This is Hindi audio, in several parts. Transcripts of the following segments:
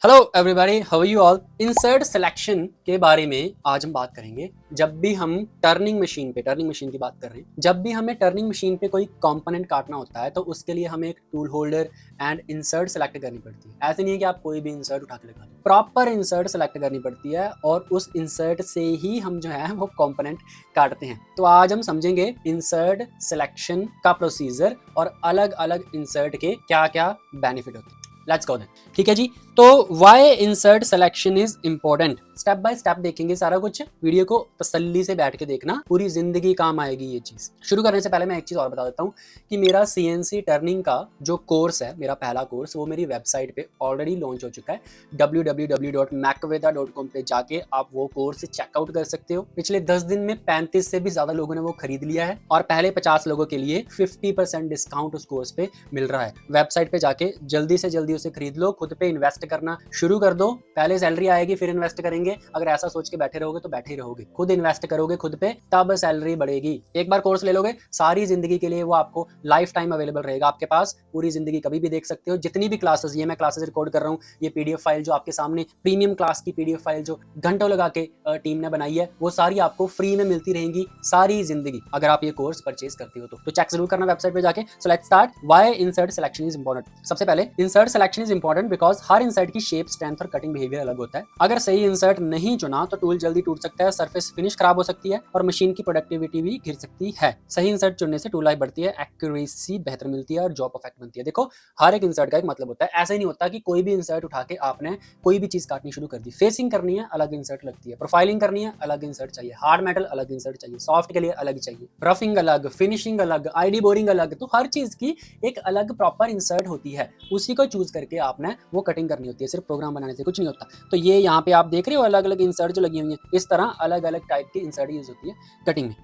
Hello everybody, how are you all. Insert selection के बारे में आज हम बात करेंगे। जब भी हम टर्निंग मशीन की बात कर रहे हैं, जब भी हमें टर्निंग मशीन पे कोई कंपोनेंट काटना होता है तो उसके लिए हमें एक tool holder and insert select करनी पड़ती है। ऐसे नहीं है कि आप कोई भी इंसर्ट उठा के लगा दो, प्रॉपर इंसर्ट सेलेक्ट करनी पड़ती है और उस इंसर्ट से ही हम जो है वो कंपोनेंट काटते हैं। तो आज हम समझेंगे इंसर्ट सिलेक्शन का प्रोसीजर और अलग अलग इंसर्ट के क्या क्या बेनिफिट होते हैं। Let's go then. ठीक है जी, तो why insert selection is important, step by step देखेंगे सारा कुछ। वीडियो को तसल्ली से बैठ के देखना, पूरी जिंदगी काम आएगी ये चीज। शुरू करने से पहले मैं एक चीज और बता देता हूँ कि मेरा सीएनसी टर्निंग का जो कोर्स है, मेरा पहला कोर्स, वो मेरी वेबसाइट पे ऑलरेडी लॉन्च हो चुका है। www.macveda.com पे जाके आप वो कोर्स चेकआउट कर सकते हो। पिछले 10 दिन में 35 से भी ज्यादा लोगों ने वो खरीद लिया है और पहले 50 लोगों के लिए 50% डिस्काउंट उस कोर्स पे मिल रहा है। वेबसाइट पे जाके जल्दी से जल्दी उसे खरीद लो, खुद पे इन्वेस्ट करना शुरू कर दो। पहले सैलरी आएगी फिर इन्वेस्ट करेंगे, अगर ऐसा सोच के बैठे रहोगे तो बैठे ही रहोगे। खुद इन्वेस्ट करोगे खुद पे, तब सैलरी बढ़ेगी। एक बार कोर्स ले लोगे, सारी जिंदगी के लिए वो आपको लाइफ टाइम अवेलेबल रहेगा आपके पास, पूरी जिंदगी कभी भी देख सकते हो। जितनी भी क्लासेस, ये मैं क्लासेस रिकॉर्ड कर रहा हूँ, ये पीडीएफ फाइल जो आपके सामने, प्रीमियम क्लास की पीडीएफ फाइल जो घंटों लगा के टीम ने बनाई है, वो सारी आपको फ्री में मिलती रहेंगी सारी जिंदगी, अगर आप ये कोर्स परचेज करते हो तो चेक जरूर करना वेबसाइट पे जाके। So let's start. Why insert selection is important. सबसे पहले insert selection is important because her insert की शेप, स्ट्रेंथ और कटिंग बिहेवियर अलग होता है। अगर सही इंसर्ट नहीं चुना तो टूल जल्दी टूट सकता है, सरफेस फिनिश खराब हो सकती है और मशीन की प्रोडक्टिविटी भी गिर सकती है। सही इंसर्ट चुनने से टूल लाइफ बढ़ती है, एक्यूरेसी बेहतर मिलती है और जॉब परफेक्ट बनती है। देखो, हर एक इंसर्ट का एक मतलब होता है। ऐसा ही नहीं होता कि कोई भी इंसर्ट उठा के आपने कोई भी चीज काटनी शुरू कर दी। फेसिंग करनी है, अलग इंसर्ट लगती है। प्रोफाइलिंग करनी है, अलग इंसर्ट चाहिए। हार्ड मेटल, अलग इंसर्ट चाहिए। सॉफ्ट के लिए अलग चाहिए। रफिंग अलग, फिनिशिंग अलग, आईडी बोरिंग अलग। तो हर चीज की एक अलग प्रॉपर इंसर्ट होती है, उसी को चूज करके आपने वो कटिंग करनी होती है। सिर्फ प्रोग्राम बनाने से कुछ नहीं होता। तो ये यहाँ पे आप देख रहे हो अलग अलग इंसर्ट जो लगी हुई है, इस तरह अलग अलग टाइप की इंसर्ट यूज होती है कटिंग में।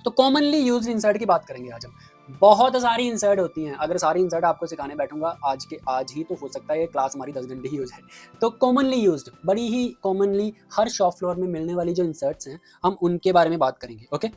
तो कॉमनली यूज्ड इंसर्ट की बात करेंगे आज हम। बहुत सारी इंसर्ट होती हैं, अगर सारी इंसर्ट आपको सिखाने बैठूंगा आज के आज ही तो हो सकता है ये क्लास हमारी 10 घंटे ही हो जाए। तो कॉमनली यूज्ड, बड़ी ही कॉमनली हर शॉप फ्लोर में मिलने वाली जो इंसर्ट्स हैं, हम उनके बारे में बात करेंगे। ओके,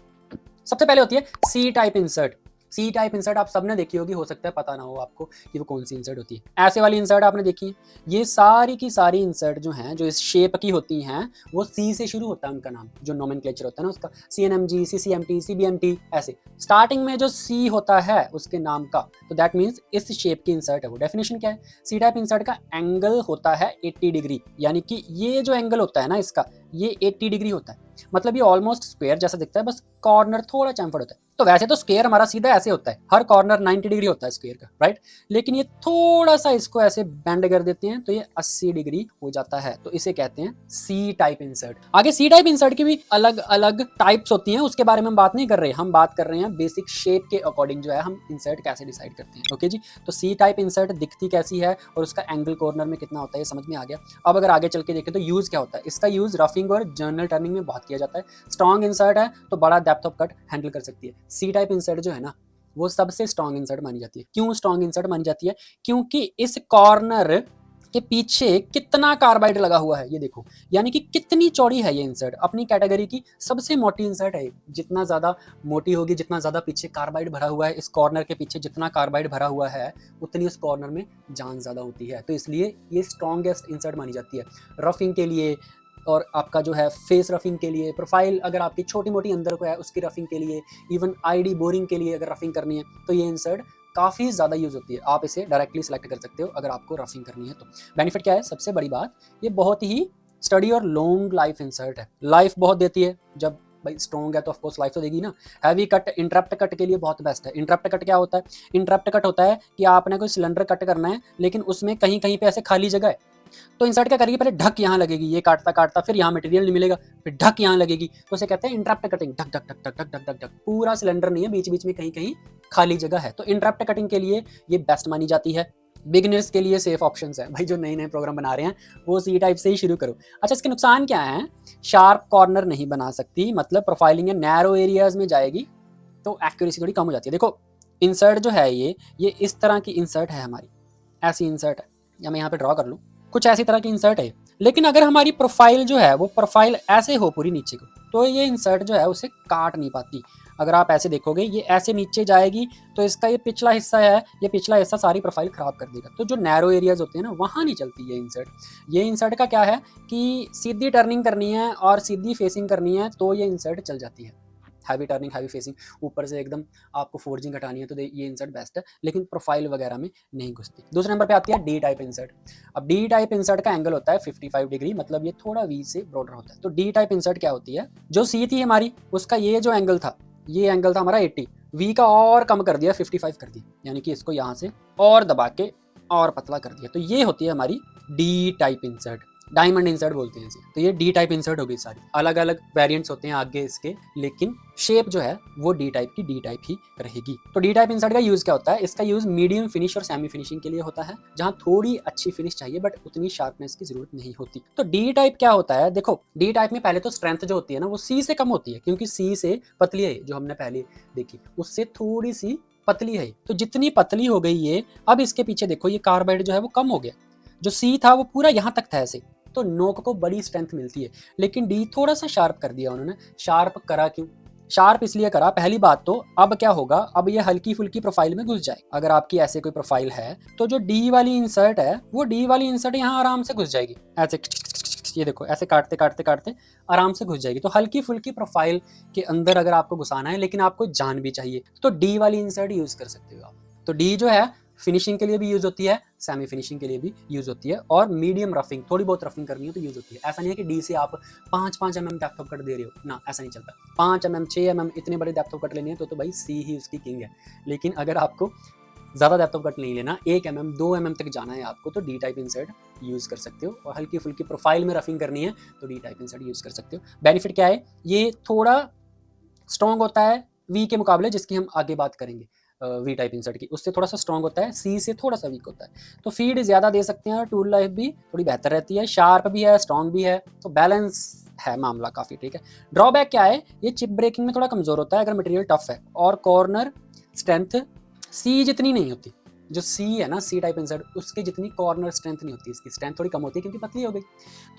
सबसे पहले होती है C type insert. C type insert आप सबने देखी होगी, हो सकता है पता ना हो आपको कि वो कौन सी इंसर्ट होती है। ऐसे वाली इंसर्ट आपने देखी है। ये सारी की सारी इंसर्ट जो हैं, जो इस शेप की होती हैं, वो सी से शुरू होता है उनका नाम, जो नोमेनक्लेचर होता है ना उसका, CNMG, CCMT, CBMT, ऐसे स्टार्टिंग में जो सी होता है उसके नाम का, तो दैट मीन्स इस शेप की इंसर्ट है वो। डेफिनेशन क्या है? सी टाइप इंसर्ट का एंगल होता है 80 डिग्री, यानी कि ये जो एंगल होता है ना इसका, ये 80 डिग्री होता है। मतलब ये ऑलमोस्ट स्क्वायर जैसा दिखता है, बस कॉर्नर थोड़ा चैम्फर्ड होता है। तो वैसे तो स्क्वायर हमारा सीधा ऐसे होता है, हर कॉर्नर 90 डिग्री होता है स्क्वायर का, राइट? लेकिन ये थोड़ा सा इसको ऐसे बेंड कर देते हैं तो ये 80 डिग्री हो जाता है, तो इसे कहते हैं सी टाइप इंसर्ट। आगे सी टाइप इंसर्ट की भी अलग अलग टाइप्स होती हैं, उसके बारे में हम बात नहीं कर रहे, हम बात कर रहे हैं बेसिक शेप के अकॉर्डिंग जो है हम इंसर्ट कैसे डिसाइड करते हैं। ओके जी, तो सी टाइप इंसर्ट दिखती कैसी है और उसका एंगल कॉर्नर में कितना होता है, ये समझ में आ गया। अब अगर आगे चल के देखें तो यूज क्या होता है इसका। यूज रफिंग और जर्नल टर्निंग में बहुत किया जाता है। स्ट्रॉन्ग इंसर्ट है तो बड़ा डेप्थ ऑफ कट हैंडल कर सकती है। सी टाइप इंसर्ट जो है ना, वो सबसे स्ट्रॉन्ग इंसर्ट मानी जाती है। क्यों स्ट्रॉन्ग इंसर्ट मानी जाती है? क्योंकि इस कॉर्नर के पीछे कितना कार्बाइड लगा हुआ है ये देखो, यानी कि कितनी चौड़ी है ये इंसर्ट। अपनी कैटेगरी की सबसे मोटी इंसर्ट है। जितना ज्यादा मोटी होगी, जितना ज्यादा पीछे कार्बाइड भरा हुआ है, इस कॉर्नर के पीछे जितना कार्बाइड भरा हुआ है, उतनी उस कॉर्नर में जान ज्यादा होती है। तो इसलिए ये स्ट्रॉन्गेस्ट इंसर्ट मानी जाती है रफिंग के लिए, और आपका जो है फेस रफिंग के लिए, प्रोफाइल अगर आपकी छोटी मोटी अंदर को है उसकी रफिंग के लिए, इवन आईडी बोरिंग के लिए अगर रफिंग करनी है तो ये इंसर्ट काफ़ी ज़्यादा यूज होती है। आप इसे डायरेक्टली सेलेक्ट कर सकते हो अगर आपको रफिंग करनी है तो। बेनिफिट क्या है? सबसे बड़ी बात, ये बहुत ही स्टडी और लॉन्ग लाइफ इंसर्ट है। लाइफ बहुत देती है, जब भाई स्ट्रॉन्ग है तो ऑफकोर्स लाइफ तो देगी ना। हैवी कट, इंटरप्ट कट के लिए बहुत बेस्ट है। इंटरप्ट कट क्या होता है? इंटरप्ट कट होता है कि आपने कोई सिलेंडर कट करना है लेकिन उसमें कहीं कहीं पे ऐसे खाली जगह है, तो इंसर्ट क्या करेगी, पहले ढक यहाँ लगेगी, ये काटता काटता फिर यहाँ मटेरियल नहीं मिलेगा, फिर ढक यहाँ लगेगी, तो उसे कहते हैं इंटरप्ट कटिंग। ढक ढक ढक ढक ढक ढक ढक ढक, पूरा सिलेंडर नहीं है, बीच बीच में कहीं कहीं खाली जगह है, तो इंटरप्ट कटिंग के लिए ये बेस्ट मानी जाती है। बिगिनर्स के लिए सेफ ऑप्शन है भाई, जो नए नए प्रोग्राम बना रहे हैं वो सी टाइप से ही शुरू करो। अच्छा, इसके नुकसान क्या है? शार्प कॉर्नर नहीं बना सकती, मतलब प्रोफाइलिंग नैरो एरियाज में जाएगी तो एक्यूरेसी थोड़ी कम हो जाती है। देखो इंसर्ट जो है ये इस तरह की इंसर्ट है हमारी, ऐसी इंसर्ट है, या मैं यहाँ पे ड्रॉ कर लूँ, कुछ ऐसी तरह की इंसर्ट है। लेकिन अगर हमारी प्रोफाइल जो है वो प्रोफाइल ऐसे हो पूरी नीचे को, तो ये इंसर्ट जो है उसे काट नहीं पाती। अगर आप ऐसे देखोगे ये ऐसे नीचे जाएगी तो इसका ये पिछला हिस्सा है, ये पिछला हिस्सा सारी प्रोफाइल खराब कर देगा। तो जो नैरो एरियाज होते हैं ना वहाँ नहीं चलती ये इंसर्ट। ये इंसर्ट का क्या है कि सीधी टर्निंग करनी है और सीधी फेसिंग करनी है तो ये इंसर्ट चल जाती है। हैवी टर्निंग, हैवी फेसिंग, ऊपर से एकदम आपको फोर्जिंग हटानी है तो ये इंसर्ट बेस्ट है, लेकिन प्रोफाइल वगैरह में नहीं घुसती। दूसरे नंबर पे आती है डी टाइप इंसर्ट। अब डी टाइप इंसर्ट का एंगल होता है 55 डिग्री, मतलब ये थोड़ा वी से ब्रॉडर होता है। तो डी टाइप इंसर्ट क्या होती है, जो सी थी हमारी उसका ये जो एंगल था, ये एंगल था हमारा 80, वी का और कम कर दिया 55 कर दिया, यानी कि इसको यहाँ से और दबा के और पतला कर दिया। तो ये होती है हमारी D type insert, diamond insert बोलते हैं इसे। तो ये डी टाइप इंसर्ट हो गई सारी। अलग अलग वेरिएंट्स होते हैं आगे इसके, लेकिन शेप जो है वो डी टाइप की डी टाइप ही रहेगी। तो डी टाइप इंसर्ट का यूज क्या होता है, इसका यूज मीडियम फिनिश और सेमी फिनिशिंग के लिए होता है, जहां थोड़ी अच्छी फिनिश चाहिए बट उतनी शार्पनेस की जरूरत नहीं होती। तो डी टाइप क्या होता है, देखो डी टाइप में पहले तो स्ट्रेंथ जो होती है ना वो सी से कम होती है, क्योंकि सी से पतली है, जो हमने पहले देखी उससे थोड़ी सी पतली है। तो जितनी पतली हो गई ये, अब इसके पीछे देखो ये कार्बाइड जो है वो कम हो गया, जो सी था वो पूरा यहाँ तक था ऐसे, तो नोक को बड़ी स्ट्रेंथ मिलती है। लेकिन डी थोड़ा सा शार्प कर दिया उन्होंने। शार्प करा क्यों, शार्प इसलिए करा, पहली बात तो अब क्या होगा, अब ये हल्की फुल्की प्रोफाइल में घुस जाए। अगर आपकी ऐसे कोई प्रोफाइल है तो जो डी वाली इंसर्ट है वो डी वाली इंसर्ट यहाँ आराम से घुस जाएगी, ऐसे ये देखो ऐसे काटते काटते काटते आराम से घुस जाएगी। तो हल्की फुल्की प्रोफाइल के अंदर अगर आपको घुसाना है, लेकिन आपको जान भी चाहिए, तो डी वाली इंसर्ट यूज कर सकते हो आप। तो डी जो है फिनिशिंग के लिए भी यूज होती है, सेमी फिनिशिंग के लिए भी यूज होती है, और मीडियम रफिंग, थोड़ी बहुत रफिंग करनी है तो यूज होती है। ऐसा नहीं है कि डी से आप 5-5 mm डेप्थ ऑफ कट दे रहे हो ना, ऐसा नहीं चलता। 5 mm 6 mm इतने बड़े डेप्थ ऑफ कट लेने हैं तो भाई सी ही उसकी किंग है। लेकिन अगर आपको ज़्यादा डेप्थ ऑफ कट नहीं लेना, 1 mm 2 mm तक जाना है आपको, तो डी टाइप इंसर्ट यूज कर सकते हो। और हल्की फुल्की प्रोफाइल में रफिंग करनी है तो डी टाइप इंसर्ट यूज कर सकते हो। बेनिफिट क्या है, ये थोड़ा स्ट्रॉन्ग होता है वी के मुकाबले, जिसकी हम आगे बात करेंगे। वी टाइप इंसर्ट की उससे थोड़ा सा स्ट्रॉन्ग होता है, सी से थोड़ा सा वीक होता है। तो फीड ज़्यादा दे सकते हैं और टूल लाइफ भी थोड़ी बेहतर रहती है, शार्प भी है, स्ट्रॉन्ग भी है, तो बैलेंस है मामला काफ़ी ठीक है। ड्रॉबैक क्या है, ये चिप ब्रेकिंग में थोड़ा कमज़ोर होता है अगर मटेरियल टफ है, और कॉर्नर स्ट्रेंथ सी जितनी नहीं होती। जो सी है ना, सी टाइप इंसर्ट, उसकी जितनी कॉर्नर स्ट्रेंथ नहीं होती, इसकी स्ट्रेंथ थोड़ी कम होती है क्योंकि पतली हो गई।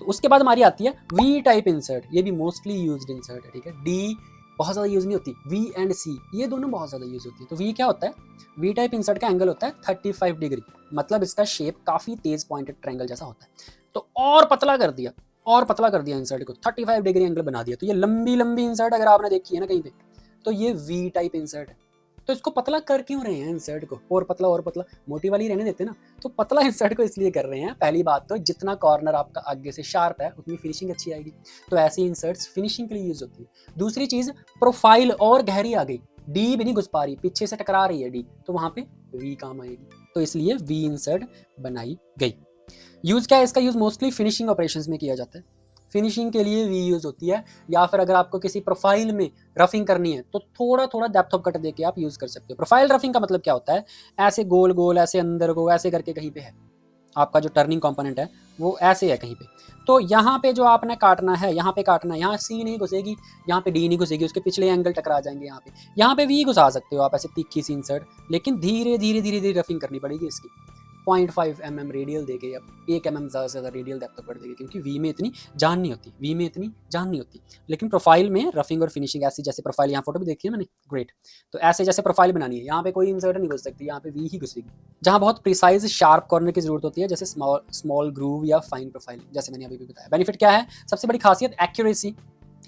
तो उसके बाद हमारी आती है वी टाइप इंसर्ट, ये भी मोस्टली यूज्ड इंसर्ट है ठीक है। डी बहुत ज़्यादा यूज़ नहीं होती, वी एंड सी ये दोनों बहुत ज़्यादा यूज़ होती है। तो वी क्या होता है, वी टाइप इंसर्ट का एंगल होता है 35 डिग्री, मतलब इसका शेप काफ़ी तेज पॉइंटेड ट्रायंगल जैसा होता है। तो और पतला कर दिया, और पतला कर दिया इंसर्ट को, 35 डिग्री एंगल बना दिया। तो ये लंबी लंबी इंसर्ट अगर आपने देखी है ना कहीं पे, तो ये वी टाइप इंसर्ट है। तो इसको पतला कर क्यों रहे हैं इंसर्ट को, और पतला और पतला, मोटी वाली रहने देते ना। तो पतला इंसर्ट को इसलिए कर रहे हैं, पहली बात तो जितना कॉर्नर आपका आगे से शार्प है उतनी फिनिशिंग अच्छी आएगी, तो ऐसी इंसर्ट्स फिनिशिंग के लिए यूज होती है। दूसरी चीज, प्रोफाइल और गहरी आ गई, डी भी नहीं घुस पा रही, पीछे से टकरा रही है डी, तो वहां पे वी काम आएगी, तो इसलिए वी इंसर्ट बनाई गई। यूज क्या है इसका, यूज मोस्टली फिनिशिंग ऑपरेशंस में किया जाता है, फिनिशिंग के लिए वी यूज होती है, या फिर अगर आपको किसी प्रोफाइल में रफिंग करनी है तो थोड़ा थोड़ा डेप्थ ऑफ कट देके आप यूज कर सकते हो। प्रोफाइल रफिंग का मतलब क्या होता है, ऐसे गोल गोल ऐसे अंदर को ऐसे करके कहीं पे है आपका जो टर्निंग कंपोनेंट है वो ऐसे है कहीं पे, तो यहाँ पे जो आपने काटना है, यहाँ पे काटना है, यहाँ सी नहीं घुसेगी, यहाँ पे डी नहीं घुसेगी, उसके पिछले एंगल टकरा जाएंगे, यहाँ पे वी घुसा सकते हो आप ऐसे तीखी सी इंसर्ट, लेकिन धीरे धीरे धीरे धीरे रफिंग करनी पड़ेगी इसकी। 0.5 mm रेडियल देके, अब 1 mm ज़्यादा से ज़्यादा रेडियल डेप्थ ऑफ कट देगी, क्योंकि वी में इतनी जान नहीं होती, वी में इतनी जान नहीं होती। लेकिन प्रोफाइल में रफिंग और फिनिशिंग ऐसी, जैसे प्रोफाइल यहाँ फोटो भी देखी है मैंने, ग्रेट। तो ऐसे जैसे प्रोफाइल बनानी है, यहाँ पे कोई इंसर्ट नहीं घुस सकती, यहाँ पे वी ही घुसेगी। जहाँ बहुत प्रिसाइज शार्प कॉर्नर की जरूरत होती है, जैसे स्मॉल ग्रूव या फाइन प्रोफाइल, जैसे मैंने अभी भी बताया। बेनिफिट क्या है, सबसे बड़ी खासियत एक्यूरेसी,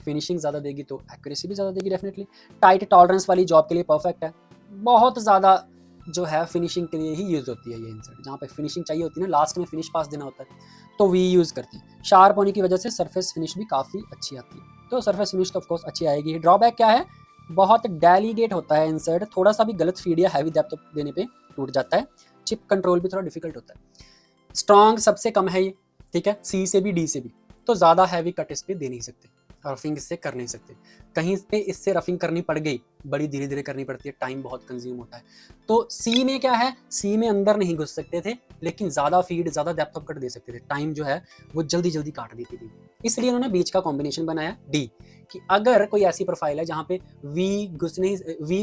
फिनिशिंग ज़्यादा देगी तो एक्यूरेसी भी ज़्यादा देगी डेफिनेटली। टाइट टॉलरेंस वाली जॉब के लिए परफेक्ट है, बहुत ज़्यादा जो है फिनिशिंग के लिए ही यूज़ होती है ये इंसर्ट, जहाँ पे फिनिशिंग चाहिए होती है ना, लास्ट में फिनिश पास देना होता है, तो वी यूज़ करते हैं। शार्प होने की वजह से सरफेस फिनिश भी काफ़ी अच्छी आती है, तो सरफेस फिनिश तो ऑफकोर्स अच्छी आएगी। ड्रॉबैक क्या है, बहुत डेलीगेट होता है इंसर्ट, थोड़ा सा भी गलत फीड या हैवी डेप्थ देने पे टूट जाता है, चिप कंट्रोल भी थोड़ा डिफिकल्ट होता है। स्ट्रॉन्ग सबसे कम है ये, ठीक है, सी से भी डी से भी, तो ज़्यादा हैवी कट इस पर दे नहीं सकते, रफिंग इससे कर नहीं सकते। कहीं पे इससे रफिंग करनी पड़ गई, बड़ी धीरे धीरे करनी पड़ती है, टाइम बहुत कंज्यूम होता है। तो सी में क्या है, सी में अंदर नहीं घुस सकते थे, लेकिन ज़्यादा फीड, ज़्यादा डेप्थ ऑफ कट दे सकते थे, टाइम जो है वो जल्दी जल्दी काट देती थी। इसलिए उन्होंने बीच का कॉम्बिनेशन बनाया डी, कि अगर कोई ऐसी प्रोफाइल है जहाँ पे वी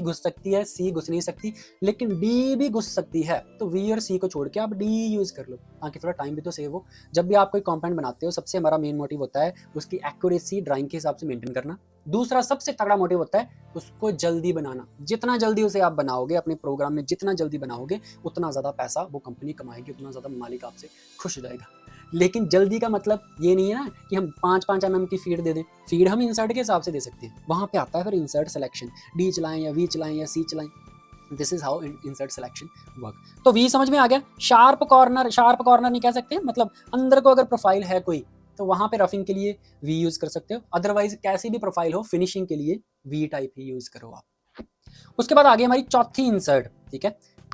घुस सकती है, सी घुस नहीं सकती, लेकिन डी भी घुस सकती है, तो वी और सी को छोड़ के आप डी यूज़ कर लो, ताकि थोड़ा टाइम भी तो सेव हो। जब भी आप कोई कंपोनेंट बनाते हो, सबसे हमारा मेन मोटिव होता है उसकी एक्यूरेसी ड्राइंग के हिसाब से मेंटेन करना। दूसरा सबसे तगड़ा मोटिव होता है उसको जल्दी बनाना। जितना जल्दी उसे आप बनाओगे अपने प्रोग्राम में, जितना जल्दी बनाओगे उतना ज़्यादा पैसा वो कंपनी कमाएगी, उतना ज़्यादा मालिक आपसे खुश हो जाएगा। लेकिन जल्दी का मतलब ये नहीं है ना कि हम 5-5 mm की फीड दे दें। फीड हम इंसर्ट के हिसाब से दे सकते हैं। वहाँ पे आता है फिर इंसर्ट सिलेक्शन, डी चलाएं या वी चलाएं या सी चलाएं। This is how insert selection work. तो वी समझ में आ गया। शार्प कॉर्नर नहीं कह सकते, मतलब अंदर को अगर प्रोफाइल है कोई तो वहां पे रफिंग के लिए वी यूज कर सकते हो, अदरवाइज कैसी भी प्रोफाइल हो फिनिशिंग के लिए वी टाइप ही यूज करो आप। उसके बाद आगे हमारी चौथी इंसर्ट, ठीक है,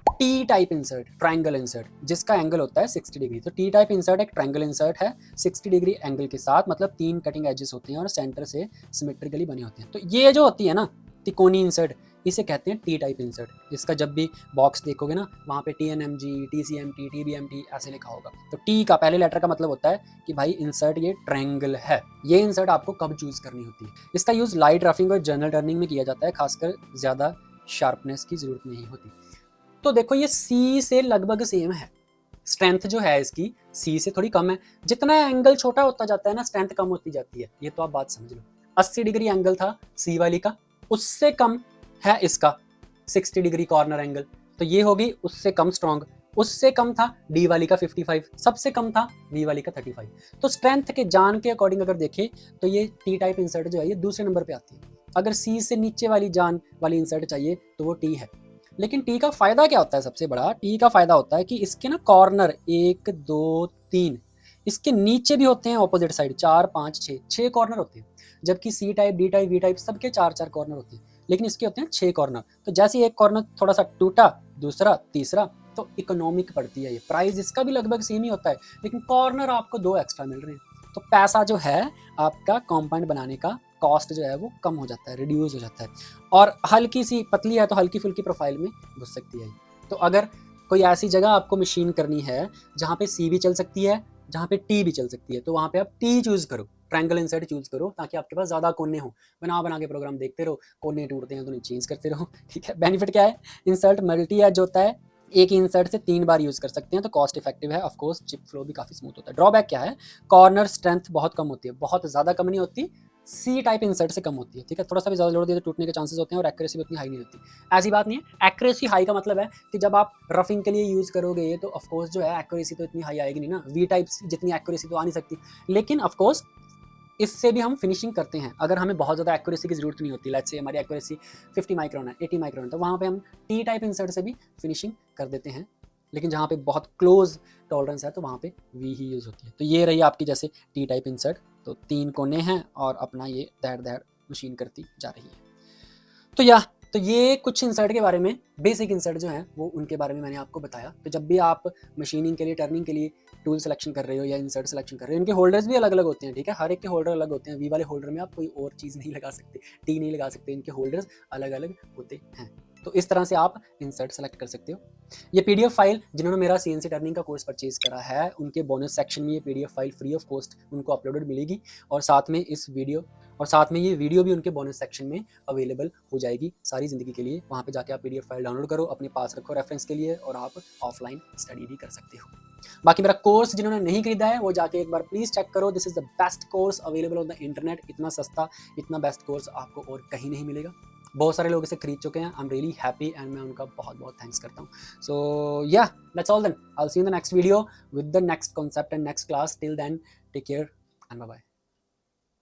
T type insert, triangle insert, जिसका एंगल होता है 60 डिग्री। तो टी टाइप इंसर्ट एक ट्रायंगल इंसर्ट है 60 डिग्री एंगल के साथ, मतलब 3 कटिंग एजेस होते हैं और सेंटर से सिमेट्रिकली बने होते हैं। तो ये जो होती है ना तिकोनी इंसर्ट, इसे कहते हैं टी टाइप इंसर्ट। इसका जब भी बॉक्स देखोगे ना वहाँ पे TNMG, TCMT, TBMT ऐसे लिखा होगा। तो टी का पहले लेटर का मतलब होता है कि भाई इंसर्ट ये ट्रायंगल है। ये इंसर्ट आपको कब चूज करनी होती है? इसका यूज लाइट रफिंग और जनरल टर्निंग में किया जाता है, खासकर ज्यादा शार्पनेस की जरूरत नहीं होती। तो देखो ये सी से लगभग सेम है, स्ट्रेंथ जो है इसकी सी से थोड़ी कम है। जितना एंगल छोटा होता जाता है ना स्ट्रेंथ कम होती जाती है, ये तो आप बात समझ लो। 80 डिग्री एंगल था सी वाली का, उससे कम है इसका 60 डिग्री कॉर्नर एंगल, तो ये होगी उससे कम स्ट्रॉन्ग। उससे कम था डी वाली का 55, सबसे कम था वी वाली का 35। तो स्ट्रेंथ के जान के अकॉर्डिंग अगर देखें तो ये टी टाइप इंसर्ट जो है ये दूसरे नंबर पे आती है। अगर सी से नीचे वाली जान वाली इंसर्ट चाहिए तो वो टी है। लेकिन टी का फायदा क्या होता है? सबसे बड़ा टी का फायदा होता है कि इसके ना कॉर्नर 1 2 3 इसके नीचे भी होते हैं, ऑपोजिट साइड 4 5 6 कॉर्नर होते हैं। जबकि C type, D type, V type सबके 4 कॉर्नर होते हैं, लेकिन इसके होते हैं 6 कॉर्नर। तो जैसे एक कॉर्नर थोड़ा सा टूटा, दूसरा, तीसरा, तो इकोनॉमिक पड़ती है ये। प्राइस इसका भी लगभग सेम ही होता है, लेकिन कॉर्नर आपको 2 एक्स्ट्रा मिल रहे हैं। तो पैसा जो है आपका कंपाउंड बनाने का कॉस्ट जो है वो कम हो जाता है, रिड्यूस हो जाता है। और हल्की सी पतली है तो हल्की फुल्की प्रोफाइल में घुस सकती है। तो अगर कोई ऐसी जगह आपको मशीन करनी है जहाँ पे सी भी चल सकती है, जहाँ पे टी भी चल सकती है, तो वहाँ पे आप टी चूज करो, ट्रायंगल इंसर्ट चूज करो, ताकि आपके पास ज्यादा कोने हो। बना के प्रोग्राम देखते रहो, कोने टूटते हैं तो नहीं चेंज करते रहो, ठीक है। बेनिफिट क्या है? इंसर्ट मल्टी एज होता है, एक ही इंसर्ट से 3 बार यूज कर सकते हैं, तो कॉस्ट इफेक्टिव है। ऑफ कोर्स चिप फ्लो भी काफी स्मूथ होता है। ड्रॉबैक क्या है? कॉर्नर स्ट्रेंथ बहुत कम होती है, बहुत ज्यादा कम नहीं होती, सी टाइप इंसर्ट से कम होती है, ठीक है। थोड़ा सा भी ज्यादा जोड़ दिया तो टूटने के चांसेस होते हैं, और एक्यूरेसी भी उतनी हाई नहीं होती। ऐसी बात नहीं है, एक्यूरेसी हाई का मतलब है कि जब आप रफिंग के लिए यूज करोगे तो ऑफ कोर्स जो है एक्यूरेसी तो इतनी हाई आएगी नहीं ना, वी टाइप जितनी एक्यूरेसी तो आ नहीं सकती। लेकिन ऑफ कोर्स इससे भी हम फिनिशिंग करते हैं अगर हमें बहुत ज़्यादा एक्यूरेसी की जरूरत नहीं होती। लेट्स से हमारी एक्यूरेसी 50 माइक्रोन है, 80 माइक्रोन है, तो वहाँ पे हम टी टाइप इंसर्ट से भी फिनिशिंग कर देते हैं। लेकिन जहाँ पे बहुत क्लोज टॉलरेंस है तो वहाँ पे वी ही यूज़ होती है। तो ये रही आपकी जैसे टी टाइप इंसर्ट, तो 3 कोने हैं और अपना ये दैड़ मशीन करती जा रही है। तो ये कुछ इंसर्ट के बारे में, बेसिक इंसर्ट जो हैं वो उनके बारे में मैंने आपको बताया। तो जब भी आप मशीनिंग के लिए, टर्निंग के लिए टूल सिलेक्शन कर रहे हो या इंसर्ट सिलेक्शन कर रहे हो, इनके होल्डर्स भी अलग अलग होते हैं, ठीक है। हर एक के होल्डर अलग होते हैं। वी वाले होल्डर में आप कोई और चीज़ नहीं लगा सकते, टी नहीं लगा सकते, इनके होल्डर्स अलग अलग होते हैं। तो इस तरह से आप इंसर्ट सेलेक्ट कर सकते हो। ये पीडीएफ फाइल जिन्होंने मेरा सीएनसी टर्निंग का कोर्स परचेज करा है, उनके बोनस सेक्शन में ये PDF file free of cost उनको अपलोडेड मिलेगी, और साथ में ये वीडियो भी उनके बोनस सेक्शन में अवेलेबल हो जाएगी सारी ज़िंदगी के लिए। वहाँ पे जाके आप पीडीएफ फाइल डाउनलोड करो, अपने पास रखो रेफरेंस के लिए, और आप ऑफलाइन स्टडी भी कर सकते हो। बाकी मेरा कोर्स जिन्होंने नहीं खरीदा है वो जाके एक बार प्लीज़ चेक करो। This is the best course available on the internet. इतना सस्ता, इतना बेस्ट कोर्स आपको और कहीं नहीं मिलेगा। बहुत सारे लोग इसे खरीद चुके हैं। I am really happy and मैं उनका बहुत बहुत थैंक्स करता हूँ। So yeah that's all then, I will see you in the next video with the next concept and next class. Till then take care and bye bye.